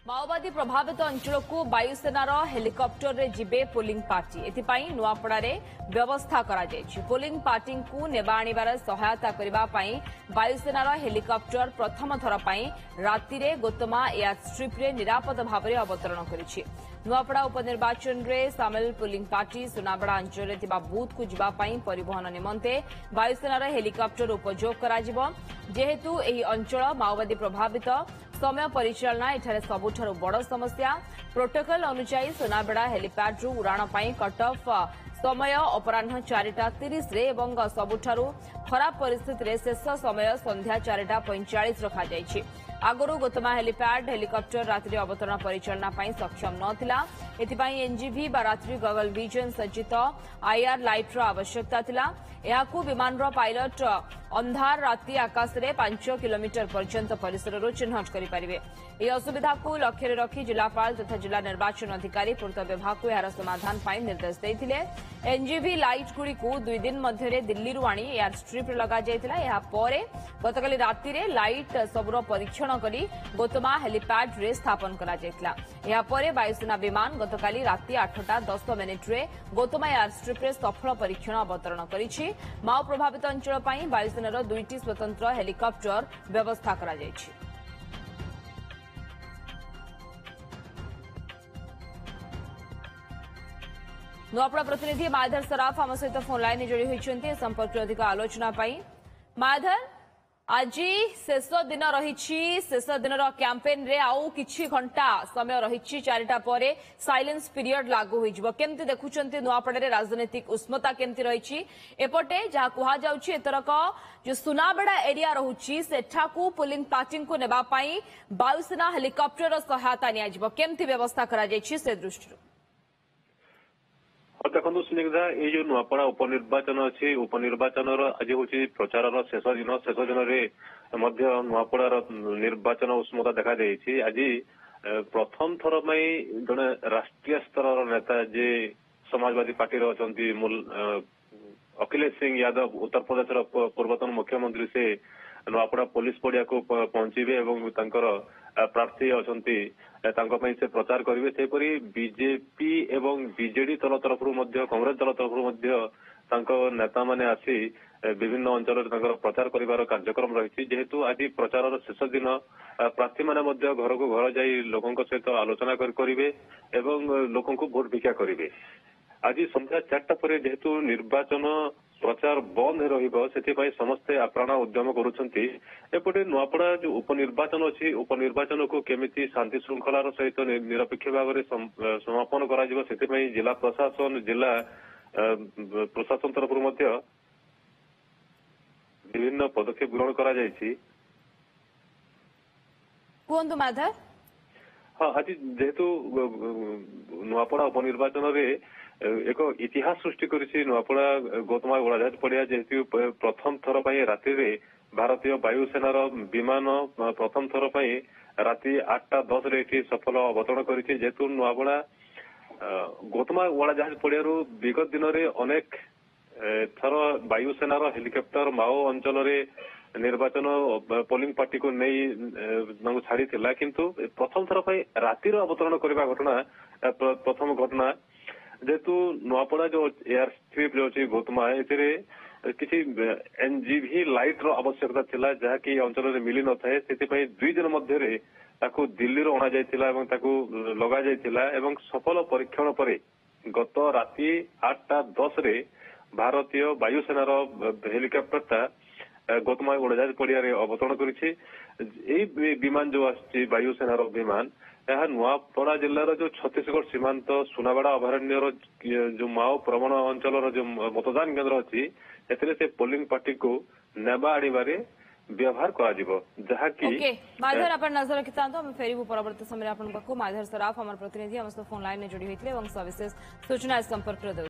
माओवादी प्रभावित अंचल को वायुसेनार हेलिकप्टर रे जिबे पोलिंग पार्टी एथिपाई नुआपड़ारे व्यवस्था करा जायछि। पोलिंग पार्टी को नेबा आनिबार सहायता करिबा पई वायुसेनार हेलिकप्टर प्रथम थर पई राति रे गोतमा एयर स्ट्रिप रे निरापद भाव में अवतरण करिछि। नुआपड़ा उपनिर्वाचन रे सामिल पोलिंग पार्टी सुनाबड़ा अंचल रे थिबा बूथ को जिबा पई परिवहन निमंते वायुसेनार हेलिकप्टर उपयोग करा जिवो। जेहेतु एही अंचल माओवादी प्रभावित समय परिचालना एठारे सबुठारु बड़ समस्या। प्रोटोकॉल अनुसार सुनाबेड़ा हेलीपैड रु उड़ाण पई कट ऑफ समय अपराह 4:30 रे एवं सबुठारु खराब परिस्थिति रे शेष समय संध्या 4:45 रखा जायछि। आगरू गोतमा हेलीपैड हेलिकप्टर रात्रि अवतरण परिचालना पई सक्षम नथिला। एथिपाई एनजीवी बा रात्रि गगल विजन सज्जित आईआर लाइट रो आवश्यकता थिला। एहाकू विमान रो पायलट अंधार राति आकाश रे 5 किलोमीटर पर्यंत परिसर रो चिन्हट करि परिबे। ए असुविधा को लक्ष्य रे रखी जिलापाल तथा जिला निर्वाचन अधिकारी पूर्त विभाग को यार समाधान पाई निर्देश देथिले। एनजीवी लाइट गुडी को 2 दिन मध्य रे दिल्ली रु आनी एयर स्ट्रिप रे लगा जायतिला। एहा परे गतकाली राति रे लाइट सबरो परीक्षण करी गोतमा हेलीपैड रे स्थापन करा जायतिला। एहा परे वायुसेना विमान गतकाली राति 8:10 रे गोतमा एयर स्ट्रिप रे सफल परीक्षण अवतरण करिछि। माओ प्रभावित अंचल पई वायुसेनार 2टी स्वतंत्र हेलिकप्टर व्यवस्था करा जायछि। नुआपड़ा प्रतिनिधि माधर सराफ आम सहित फोन लाइन जोड़ी होती संपर्क अधिक आलोचना माधर आज शेष दिन रही शेष दिन कैंपेन रे आउ किछि घंटा समय रही 4टा पर साइलेंस पीरियड लागू हो केमती देखुंत नुआपड़े राजनीतिक उष्मता केमती रही एपटे जहाँ कहुच्छी एथरक जो सुनाबेड़ा एरिया रोची सेठाकू पोलिंग पार्टी को नेबापाई वायुसेना हेलिकप्टर सहायता निमती व्यवस्था करा से दृष्टि देखो स्निग्धा ये जो नुआपड़ा उपनिर्वाचन अच्छी उपनिर्वाचन आज हूँ प्रचार शेष दिन नुआपड़ार निर्वाचन उष्मता देखा आज प्रथम थर जड़े राष्ट्रीय स्तर नेता जे समाजवादी पार्टी अच्छा अखिलेश सिंह यादव उत्तर प्रदेश पूर्वतन मुख्यमंत्री से नुआपड़ा पुलिस पड़िया को पहुंचे और प्रार्थी अच्छा से प्रचार करेंगे सेपरी बीजेपी एवं बीजेडी दल तरफ कांग्रेस दल तरफ नेता माने आसी विभिन्न अंचल प्रचार कर कार्यक्रम रही जेहेतु आज प्रचार शेष दिन प्रार्थी मैंने घर को घर जा लोकों सहित आलोचना करेंगे लोकों को भोट भिक्षा करेंगे। आज संध्या 4टा पर जेहेतु निर्वाचन प्रचार बंद रही समस्ते आप्राण उद्यम करपटे नुआपड़ा जो उपनिर्वाचन अच्छी उपनिर्वाचन को केमिति शांति श्रृंखलार सहित निरपेक्ष भाव में समापन करा जिला प्रशासन जिला प्रशासन तरफ विभिन्न पदक्षेप ग्रहण करा माधर। हाँ आज जेहेतु नुआपड़ा उपनिर्वाचन रे एक इतिहास सृष्टि करिछि नुआपड़ा गोतमा उड़ाजाहाज पड़िया जेहेतु प्रथम थर राति रे भारतीय वायुसेनार विमान प्रथम थर राति 8:10 रे सफल अवतरण करिछि। जेहेतु नुआपड़ा गोतमा उड़ाजाहाज पड़िया विगत दिन में अनेक थर वायुसेनार हेलिकप्टर माओ अंचल निर्वाचन पोलिंग पार्टी को नहीं छाड़ी किंतु प्रथम थर रातिर अवतरण करने घटना प्रथम घटना जेहेतु नुआपड़ा जो एयर स्ट्रिप जो अच्छी गोतमा किसी एनजीवी लाइट रो आवश्यकता थिला जहाँकि अंचल में मिली न थाए से 2 दिन मध्य दिल्ली रो अणा जाइथिला लगा जाइथिला सफल परीक्षण पर गत राति 8:10 रे भारतीय वायुसेनार हेलिकप्टरटा गोतमा उड़ाजाहाज पड़िया अवतरण करिछि। विमान जो आछि वायुसेनार विमान यह नुआपड़ा जिलार जो छत्तीसगढ़ सीमांत सुनाबेड़ा अभयारण्यर जो माओ प्रवण अंचल जो मतदान केन्द्र अच्छी से पोलिंग पार्टी को नेबा आनिबारे व्यवहार करा माधर आप नजर रखि फेरबू परवर्त समय माधर सराफ आम प्रतिनिधि फोन लाइन में जोड़ी होते सविशेष सूचना संपर्क